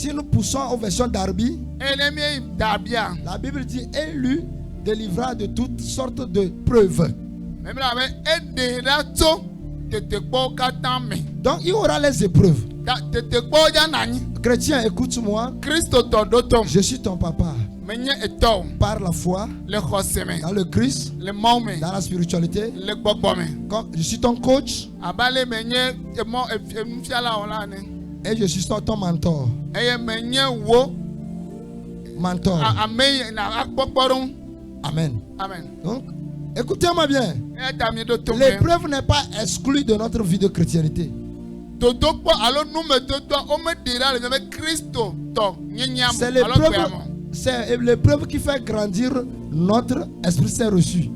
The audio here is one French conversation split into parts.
Si nous poussons aux versions Darby, la Bible dit et lui délivra de toutes sortes de preuves. Donc il y aura les épreuves. Chrétien, écoute-moi. Je suis ton papa. Par la foi, dans le Christ, dans la spiritualité. Je suis ton coach. Et je suis ton mentor. Mentor. Amen. Donc, écoutez-moi bien. L'épreuve n'est pas exclue de notre vie de chrétienté. C'est l'épreuve qui fait grandir notre Esprit Saint reçu.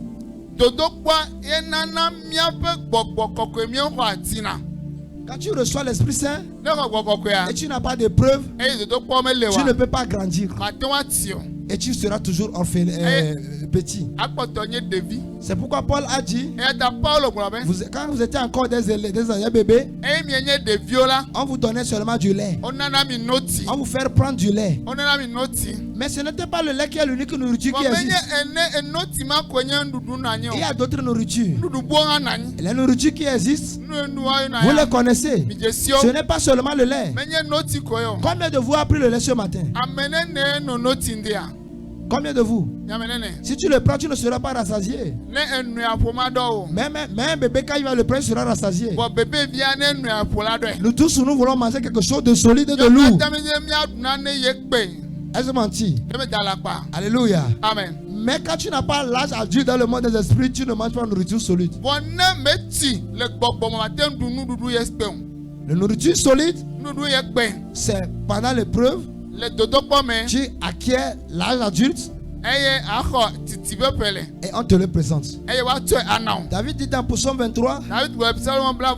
Quand tu reçois l'Esprit Saint et tu n'as pas d'épreuve, tu ne peux pas grandir. Et tu seras toujours petit. C'est pourquoi Paul a dit, quand vous étiez encore des bébés, on vous donnait seulement du lait. On vous fait prendre du lait. Mais ce n'était pas le lait qui est l'unique nourriture qui existe. Il y a d'autres nourritures. Les nourritures qui existent, vous les connaissez. Ce n'est pas seulement le lait. Combien de vous a pris le lait ce matin? Combien de vous? Si tu le prends, tu ne seras pas rassasié. Même un bébé, quand il va le prendre, il sera rassasié. Nous tous, nous voulons manger quelque chose de solide et de lourd. Est-ce menti? Alléluia. Amen. Mais quand tu n'as pas l'âge adulte dans le monde des esprits, tu ne manges pas de nourriture solide. La nourriture solide, c'est pendant l'épreuve, tu acquiers l'âge adulte et on te le présente. David dit dans Psaume 23,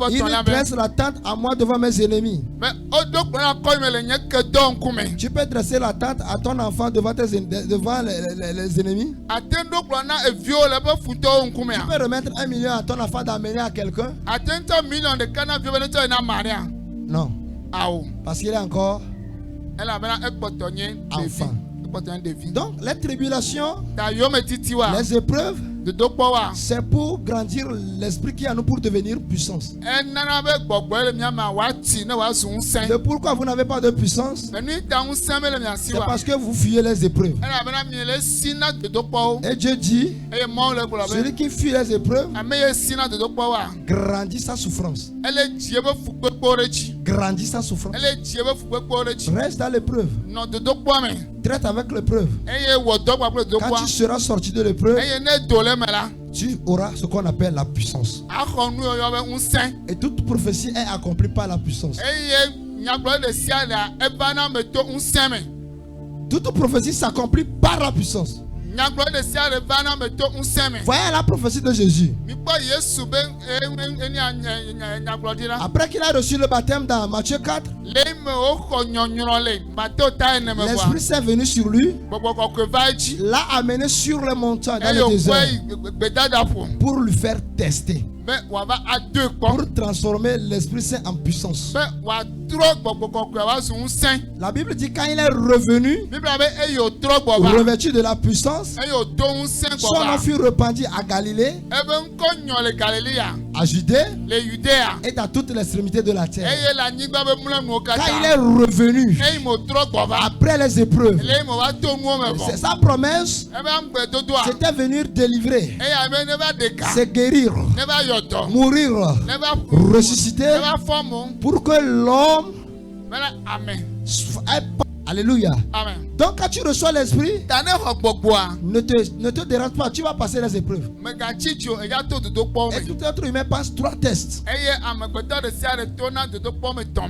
il dresse la tente à moi devant mes ennemis. Tu peux dresser la tente à ton enfant devant les ennemis. Tu peux remettre 1 million à ton enfant d'amener à quelqu'un. Non. Parce qu'il est encore enfant. Donc les tribulations, les épreuves, c'est pour grandir l'esprit qui est en nous pour devenir puissance. Le pourquoi vous n'avez pas de puissance, c'est parce que vous fuyez les épreuves. Et Dieu dit, celui qui fuit les épreuves grandit sa souffrance. Grandit sa souffrance. Reste dans l'épreuve. Traite avec l'épreuve. Quand tu seras sorti de l'épreuve, tu auras ce qu'on appelle la puissance. Et toute prophétie est accomplie par la puissance. Toute prophétie s'accomplit par la puissance. Voyez la prophétie de Jésus. Après qu'il a reçu le baptême dans Matthieu 4, l'Esprit Saint est venu sur lui, l'a amené sur les montagnes dans le désert pour lui faire tester, pour transformer l'Esprit Saint en puissance. La Bible dit quand il est revenu, revêtu de la puissance, son nom fut répandu à Galilée, à Judée et dans toute l'extrémité de la terre. Quand il est revenu après les épreuves, c'est sa promesse, c'était venir délivrer, c'est guérir, mourir, ressusciter, pour que l'homme alléluia. Amen. Donc quand tu reçois l'esprit, ne te dérange pas, tu vas passer les épreuves. Et tout être humain passe 3 tests.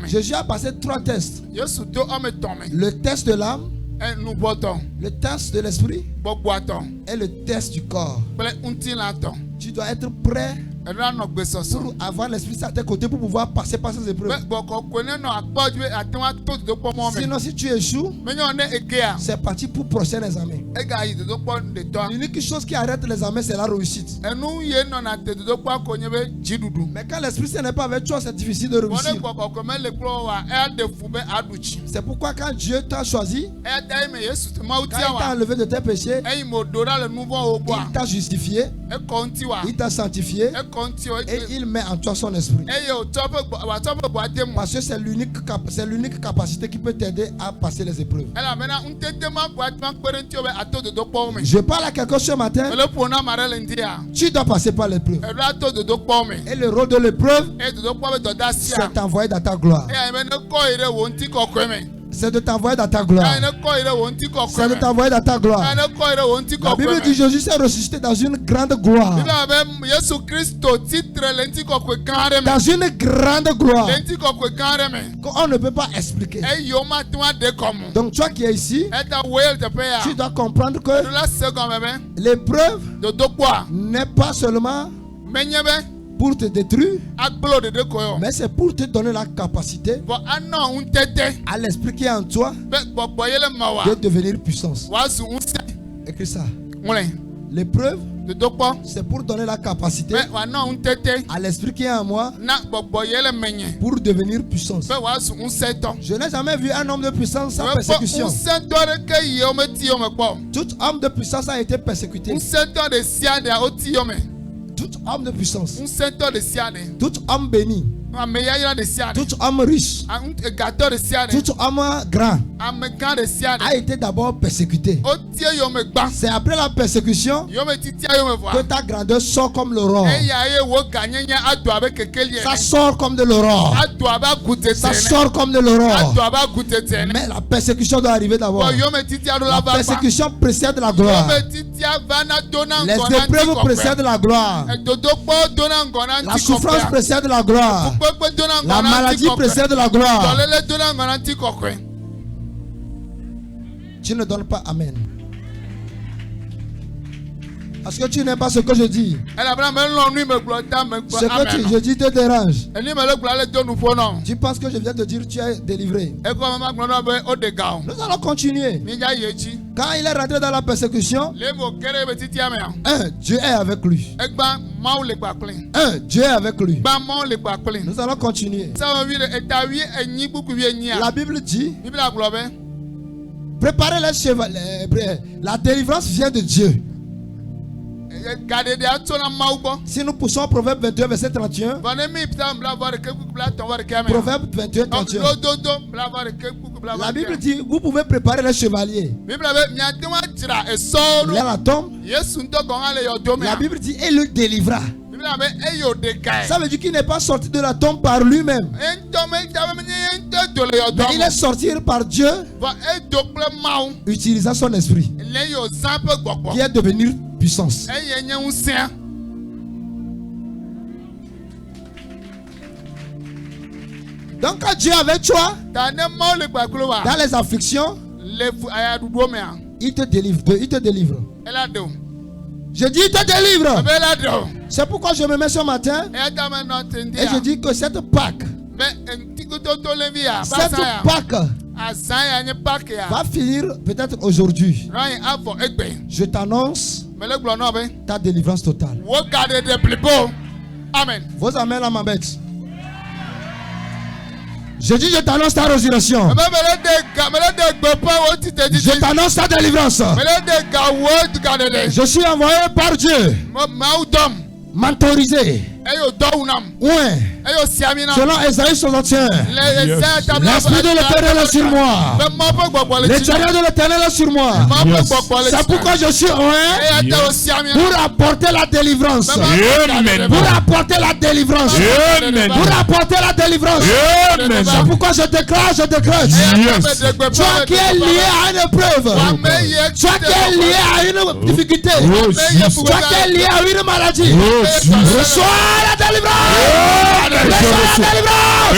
Jésus a passé 3 tests. Le test de l'âme, le test de l'esprit et le test du corps. Tu dois être prêt Pour avoir l'Esprit Saint à tes côtés pour pouvoir passer par ces épreuves. Sinon, si tu échoues, c'est parti pour prochain examen. L'unique chose qui arrête les examens, c'est la réussite. Mais quand l'Esprit Saint n'est pas avec toi, c'est difficile de réussir. C'est pourquoi quand Dieu t'a choisi, quand il t'a enlevé de tes péchés, il t'a justifié, il t'a sanctifié et il met en toi son esprit. Parce que c'est l'unique capacité qui peut t'aider à passer les épreuves. Je parle à quelqu'un ce matin. Tu dois passer par l'épreuve. Et le rôle de l'épreuve, c'est t'envoyer dans ta gloire. C'est de t'envoyer dans ta gloire. C'est de t'envoyer dans ta gloire. La Bible dit Jésus s'est ressuscité dans une grande gloire. Dans une grande gloire qu'on ne peut pas expliquer. Donc toi qui es ici, tu dois comprendre que l'épreuve n'est pas seulement pour te détruire, mais c'est pour te donner la capacité à l'esprit qui est en toi de devenir puissance. Écris ça. L'épreuve, c'est pour donner la capacité à l'esprit qui est en moi pour devenir puissance. Je n'ai jamais vu un homme de puissance sans persécution. Tout homme de puissance a été persécuté. Tout homme de puissance, tout homme béni, tout homme riche, tout homme grand a été d'abord persécuté. C'est après la persécution que ta grandeur sort comme l'aurore. Ça sort comme de l'aurore. Ça sort comme de l'aurore. Mais la persécution doit arriver d'abord. La persécution précède la gloire. Les épreuves précèdent la gloire. La souffrance précède la gloire. La maladie précède la gloire. Tu ne donnes pas amen. Parce que tu n'aimes pas ce que je dis. Ce que je dis te dérange. Tu penses que je viens te dire tu es délivré. Nous allons continuer. Quand il est rentré dans la persécution, Dieu est avec lui. Dieu est avec lui. Nous allons continuer. La Bible dit, préparez les chevaux. La délivrance vient de Dieu. Si nous poussons Proverbe 21, verset 31. Proverbe 21, 31. La Bible dit, vous pouvez préparer les chevaliers. Il y a la tombe. La Bible dit, et le délivra. Ça veut dire qu'il n'est pas sorti de la tombe par lui-même. Mais il est sorti par Dieu, utilisant son esprit, qui est devenu puissance. Donc quand Dieu est avec toi, dans les afflictions, il te délivre. Il te délivre. Je dis il te délivre. C'est pourquoi je me mets ce matin et je dis que cette Pâque va finir peut-être aujourd'hui. Je t'annonce ta délivrance totale. Amen. Vos amens là m'embêtent. Je dis je t'annonce ta résurrection. Je t'annonce ta délivrance. Je suis envoyé par Dieu. Mentorisé. Ouais. Selon Esaïe 61. L'esprit de l'Éternel est sur moi. L'éternel de l'Éternel est sur moi. C'est pourquoi je suis pour apporter la délivrance. Pour apporter la délivrance. Pour apporter la délivrance. C'est pourquoi je déclare. Toi qui es lié à une épreuve. Toi qui es lié à une difficulté. Toi qui es lié à une maladie. Reçois la délivrance. Reçois la délivrance.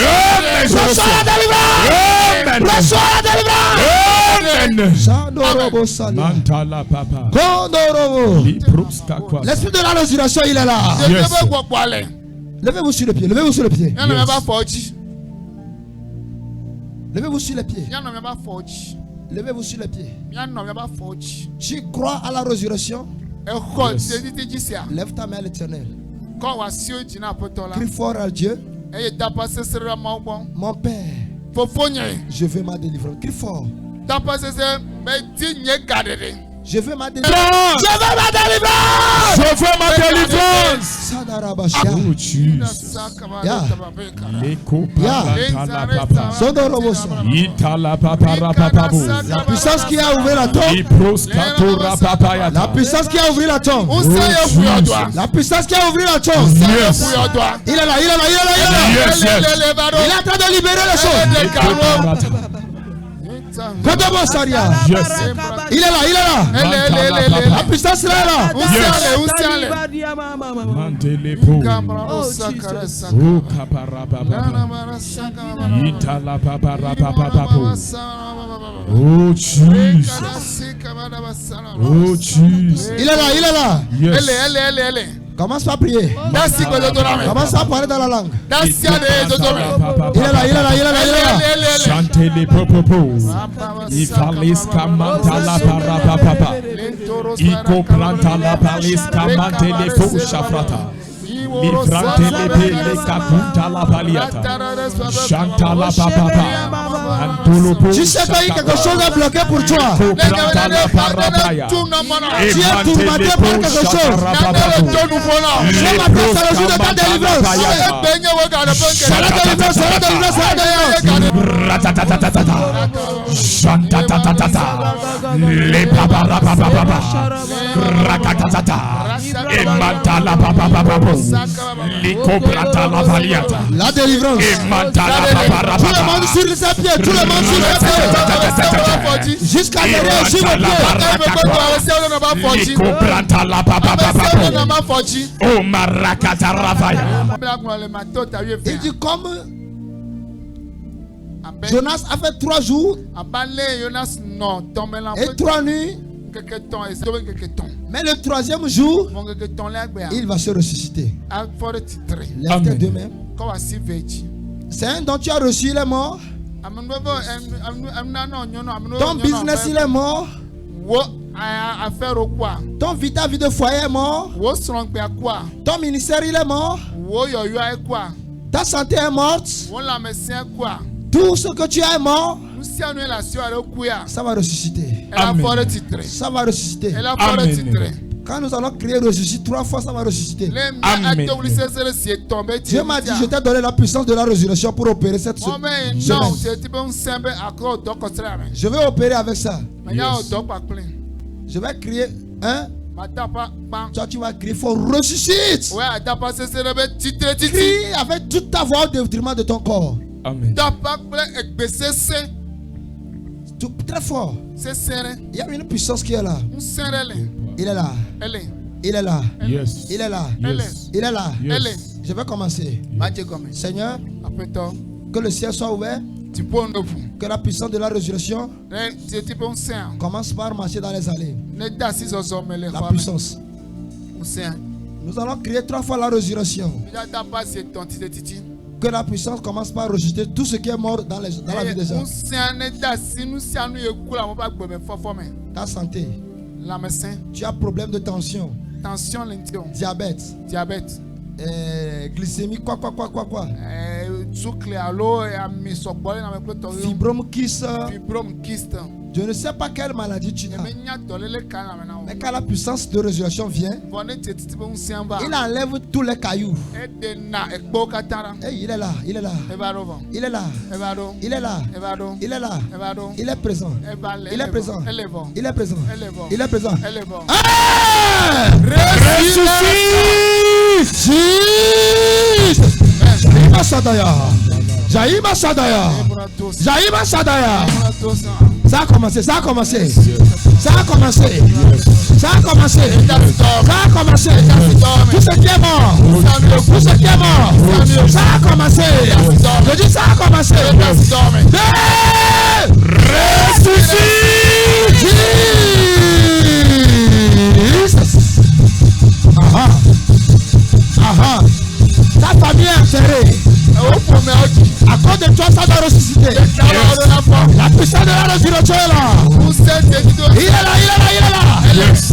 Reçois la délivrance. Reçois la délivrance. Amen. Mantala papa. L'esprit de la résurrection, il est là. Yes. Levez-vous sur le pied. Levez-vous sur le pied. Levez-vous sur les pieds. Levez-vous sur les pieds. Tu crois à la résurrection? Yes. Lève ta main à l'Éternel. Crie fort à Dieu. Mon Père, je veux ma délivrance. Crie fort. Je veux ma délivrance. Je veux ma délivrance. Je veux ma délivrance. Oh Jesus. La puissance qui a ouvert la tombe. La puissance qui a ouvert la tombe. La puissance qui a ouvert la tombe. Il est là, il est là, il est là, il est là. Yes, yes. Il est en train de libérer les choses. Yes. Il est là, il est là. La puissance est là. Oh Jesus. Oh Jesus. Il est là, il est là. Yes. Commence à prier. Commence à parler dans la langue. Il est là, il est là, il est là, il est là. Chantez les popopos. Il fallait scamanta la parapapa. Il comprend la palis scamante les faux chafrata. Livrante les pele capunta la paliata. Chanta la papa. Tu sais qu'il y a quelque chose à bloquer pour toi. Tu es tourmenté par quelque chose. Je m'appelle c'est le jour de ta délivrance. C'est la délivrance, c'est la délivrance, c'est la délivrance. Les papa rakatata. Et manta la papa. La délivrance. Tout le monde sur ses pieds. Tout le monde sur ses pieds. Jusqu'à derrière sur le pied. Oh marakata ravaya. Il dit comme Jonas a fait 3 jours et 3 nuits. Mais le 3e jour, il va se ressusciter. Lève tes mains. C'est un dont tu as reçu, il est mort. Ton business, il est mort. Ton vie de foyer est mort. Ton ministère, il est mort. Ta santé est morte. Tout ce que tu as est mort. Ça va ressusciter. Ça va ressusciter. Quand nous allons crier ressusciter 3 fois, ça va ressusciter. Amen. Dieu m'a dit, je t'ai donné la puissance de la résurrection pour opérer cette semaine. Je vais opérer avec ça. Yes. Je vais crier toi tu vas crier fort, ressuscite. Crie avec toute ta voix au détriment de ton corps. Amen. Tout, très fort. Il y a une puissance qui est là. Il est là. Il est là. Yes. Il est là. Yes. Il est là. Yes. Je vais commencer. Seigneur, que le ciel soit ouvert. Que la puissance de la résurrection commence par marcher dans les allées. La puissance. Nous allons crier 3 fois la résurrection. Que la puissance commence par rejeter tout ce qui est mort dans la vie des gens. Ta santé. Tu as problème de tension. Diabète. Glycémie, quoi. Fibrome kyste. Je ne sais pas quelle maladie tu as. Mais quand la puissance de résurrection vient, il enlève tous les cailloux. Hey, il est là. Il est là. Il est là. Il est là. Il est là. Il est présent. Il est présent. Il est présent. Il est présent. Jaïma Sadaya. Ça a commencé. Tout ce qui est mort. Ça a commencé. Je dis ça a commencé. Ressuscite. résurrection est là. Il est là. Yes.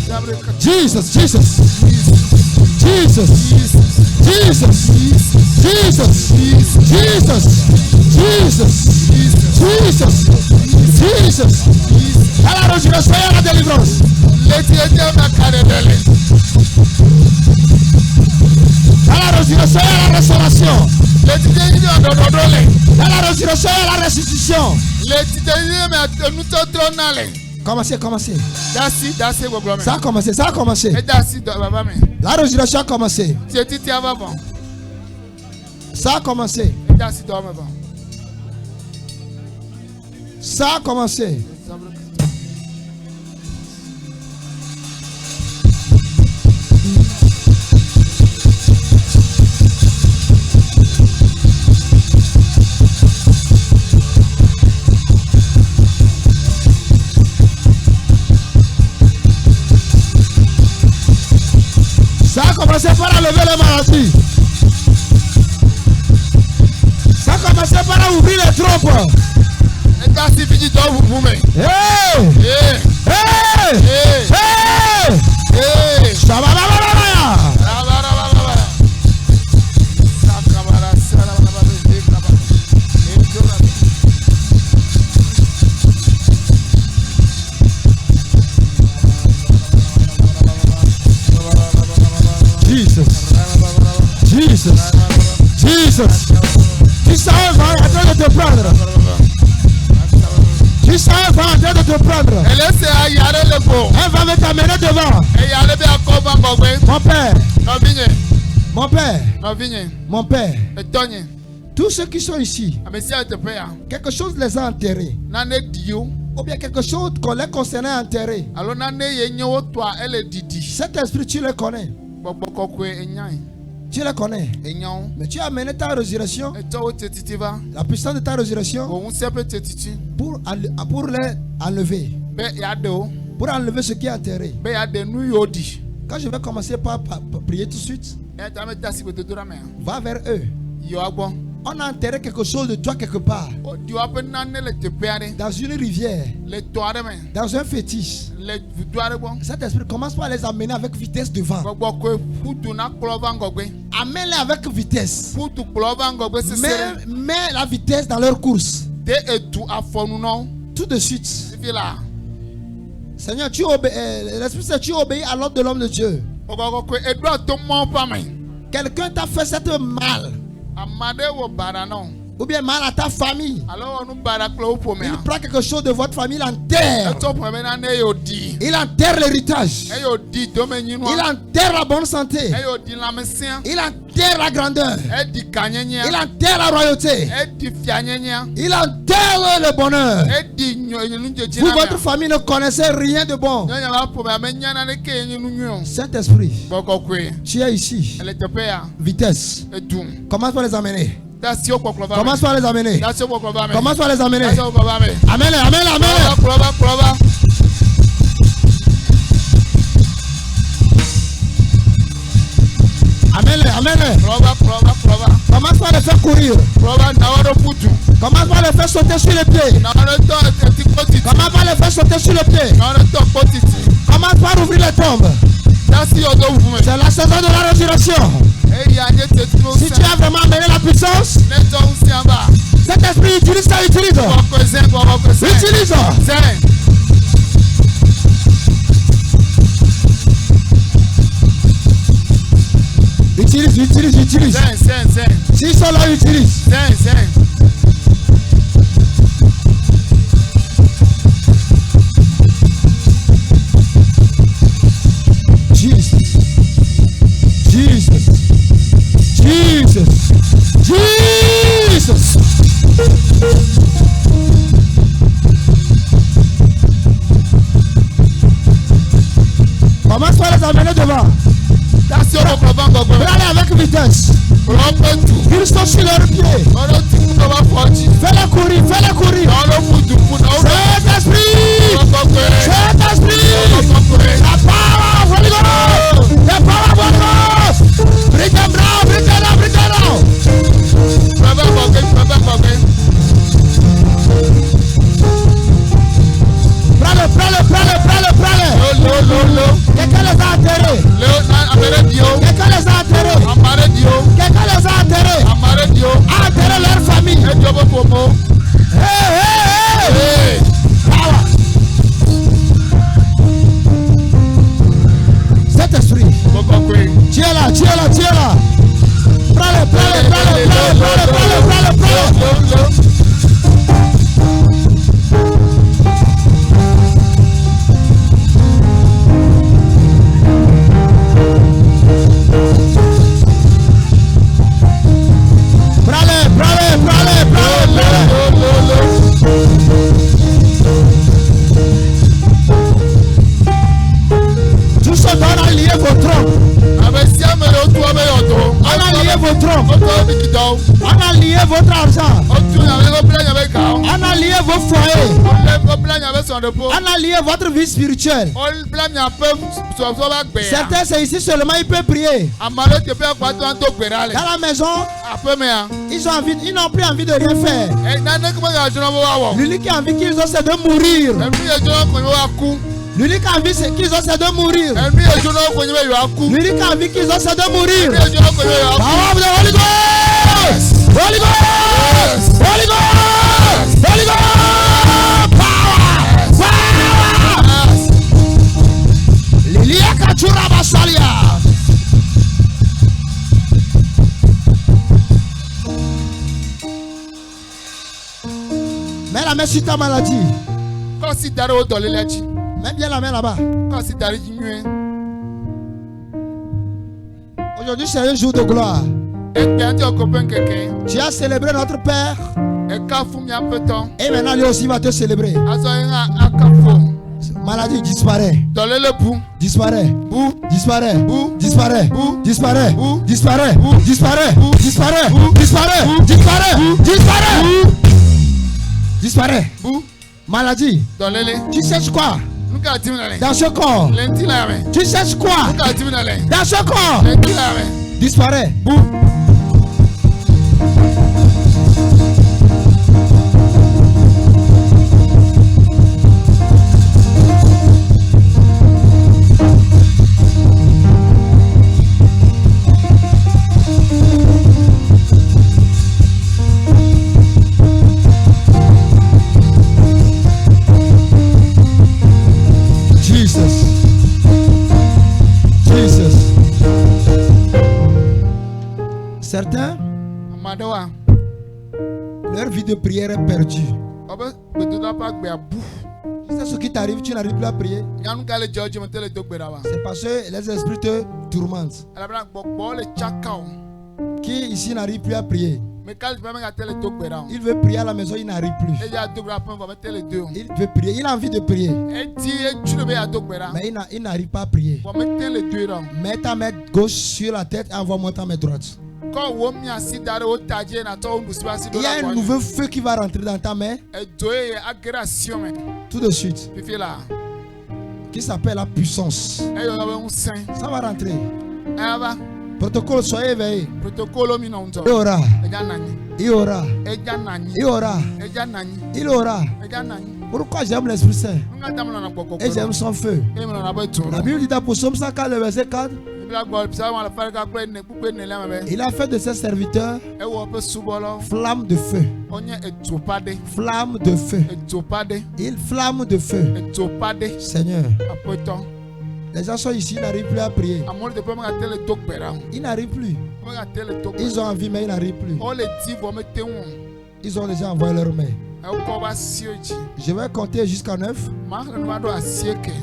Power. Jesus. Jesus. À la résurrection et à la délivrance. À la résurrection et à la restauration. À la résurrection et à la restitution. Commencez. Ça a commencé. La résurrection a commencé. Ça a commencé. Ça a commencé par enlever les maladies. Ça a commencé par ouvrir les trompes. Jesus. Tu sais, elle va en train de te prendre. Elle va me t'amener devant. Mon père. Tous ceux qui sont ici, quelque chose les a enterrés. Ou bien quelque chose qu'on les concernait enterrés. Cet esprit, tu le connais. Tu les connais. Mais tu as amené ta résurrection, la puissance de ta résurrection, pour les enlever. Pour enlever ce qui est enterré. Quand je vais commencer par prier tout de suite, va vers eux. On a enterré quelque chose de toi quelque part. Dans une rivière. Dans un fétiche. Cet esprit commence par les amener avec vitesse devant. Amène-les avec vitesse. Mets la vitesse dans leur course. Tout de suite. Seigneur, tu obéis à l'ordre de l'homme de Dieu. Quelqu'un t'a fait cette mal. Ou bien mal à ta famille. Il prend quelque chose de votre famille, il enterre. Il enterre l'héritage. Il enterre la bonne santé. Il enterre la grandeur. Il enterre la royauté. Il enterre le bonheur. Vous, votre famille, ne connaissez rien de bon. Saint-Esprit, tu es ici. Vitesse. Commence par les amener. Commence par les amener. Commence par les amener. Amène-les, amène-les. Amène-les, amène-les. Commence par les faire courir. Commence par les faire sauter sur les pieds. Commence par les faire sauter sur les pieds. Commence par ouvrir les tombes. C'est la saison de la résurrection. Si tu as vraiment amené la puissance, cet esprit utilise ça, utilise. Utilise. S'ils sont là, utilise. Jesus. Commence par les amener devant. Allez avec vitesse. Ils sont sur leurs pieds. Fais-les courir, fais-les courir. Saint-Esprit, Saint-Esprit, la power, Holy Ghost, the power of Holy Ghost. Bring them down, bring them down, bring them down. Prends-le. Quelqu'un les a enterrés. Quelqu'un les a enterrés. Quelqu'un les a enterrés. Enterrés leur famille. Hey. Power. Saint-Esprit. Tu es là. Prends-le. Tous ceux dont on a lié vos troncs. On a lié vos troncs. On a lié votre argent. On a lié vos foyers. On a lié votre vie spirituelle. Certains, c'est ici seulement, ils peuvent prier. Dans la maison, ils n'ont plus envie de rien faire. L'unique envie qu'ils ont, c'est de mourir. L'unique envie qu'ils ont, c'est de mourir. L'unique envie qu'ils ont, c'est de mourir. Power of the Holy Ghost! Holy Ghost! Holy Ghost! Holy Ghost! Power! Lilia Kachura Basalia. Mets la main sur ta maladie. Mets bien la main là-bas. Aujourd'hui, c'est un jour de gloire. Tu as célébré notre Père. Et maintenant, lui aussi va te célébrer. Maladie disparaît. Disparaît. Disparaît. Disparaît. Disparaît. Disparaît. Disparaît. Disparaît. Disparaît. Disparaît. Disparaît. Maladie. Tu cherches quoi? Dans ce corps. Tu cherches quoi? Dans ce corps. Disparaît. Certains, leur vie de prière est perdue. C'est ce qui t'arrive, tu n'arrives plus à prier. C'est parce que les esprits te tourmentent. Qui ici n'arrive plus à prier? Il veut prier à la maison, il n'arrive plus. Il veut prier, il a envie de prier. Mais il n'arrive pas à prier. Mets ta main gauche sur la tête et envoie-moi ta main droite. Il y a un nouveau feu qui va rentrer dans ta main. Tout de suite. Qui s'appelle la puissance. Ça va rentrer. Protocole, soyez éveillés. Il aura. Il aura. Il aura. Il aura. Pourquoi j'aime l'Esprit Saint? Et j'aime son feu. La Bible dit dans Psaume 104, le verset 4. Il a fait de ses serviteurs flamme de feu. Flamme de feu. Il flamme de feu. Seigneur, les gens sont ici, ils n'arrivent plus à prier. Ils n'arrivent plus. Ils ont envie, mais ils n'arrivent plus. Ils ont déjà envoyé leur main. Je vais compter jusqu'à 9.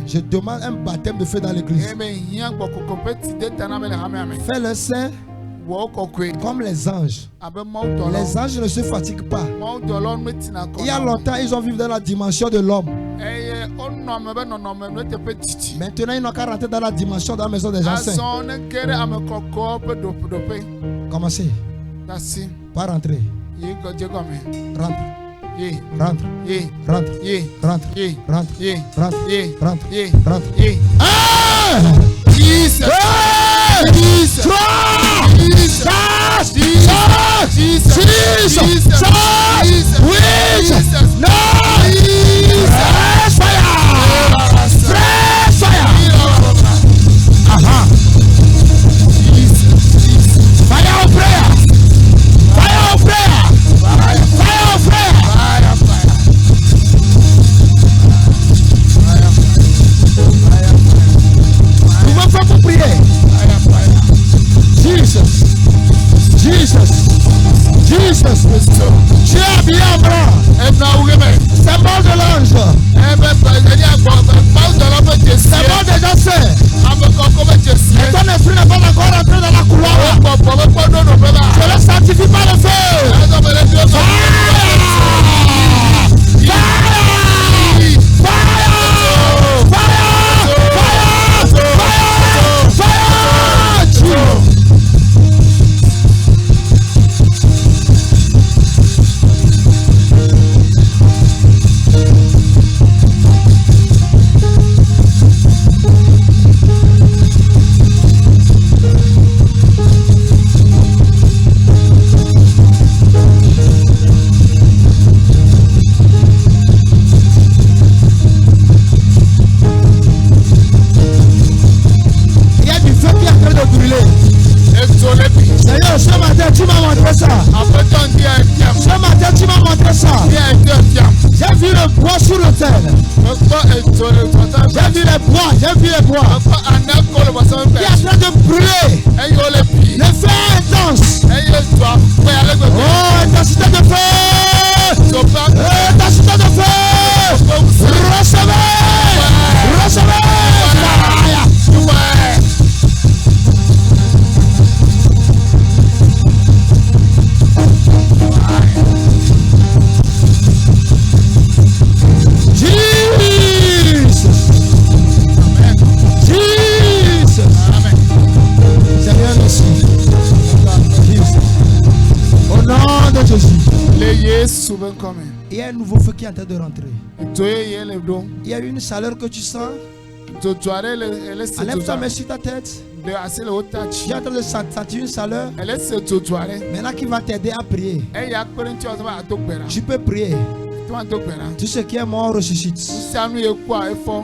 Je demande un baptême de feu dans l'église. Fais le saint comme les anges. Les anges ne se fatiguent pas. Il y a longtemps, ils ont vécu dans la dimension de l'homme. Maintenant, ils n'ont qu'à rentrer dans la dimension de la maison des gens saints. Commencez. Pas rentrer. Rentre. Rentre. Rentre. Rentre. Rentre. Rentre. Rentre. Jesus. Jesus. Il y a un nouveau feu qui est en train de rentrer. Il y a une chaleur que tu sens. Enlève ta main sur ta tête. Tu es en train de sentir une chaleur. Maintenant qui va t'aider à prier. Tu peux prier. Tout ce qui est mort ressuscite.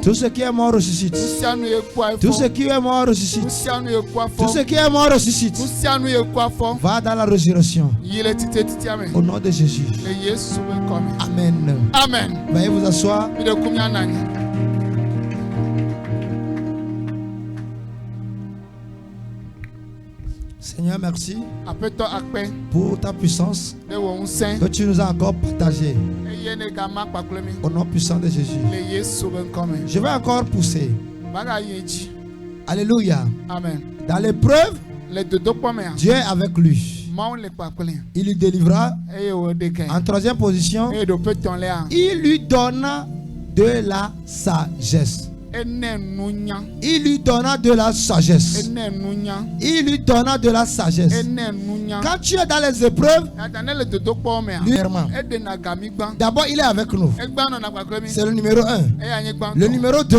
Tout ce qui est mort ressuscite. Tout ce qui est mort ressuscite. Tout ce qui est mort ressuscite. Va dans la résurrection. Au nom de Jésus. Amen. Amen. Veuillez vous asseoir. Seigneur, merci pour ta puissance que tu nous as encore partagée. Au nom puissant de Jésus. Je vais encore pousser. Alléluia. Amen. Dans l'épreuve, Dieu est avec lui. Il lui délivra. En troisième position, il lui donna de la sagesse. Il lui donna de la sagesse. Il lui donna de la sagesse. Quand tu es dans les épreuves, d'abord il est avec nous. C'est le numéro 1. Le numéro 2,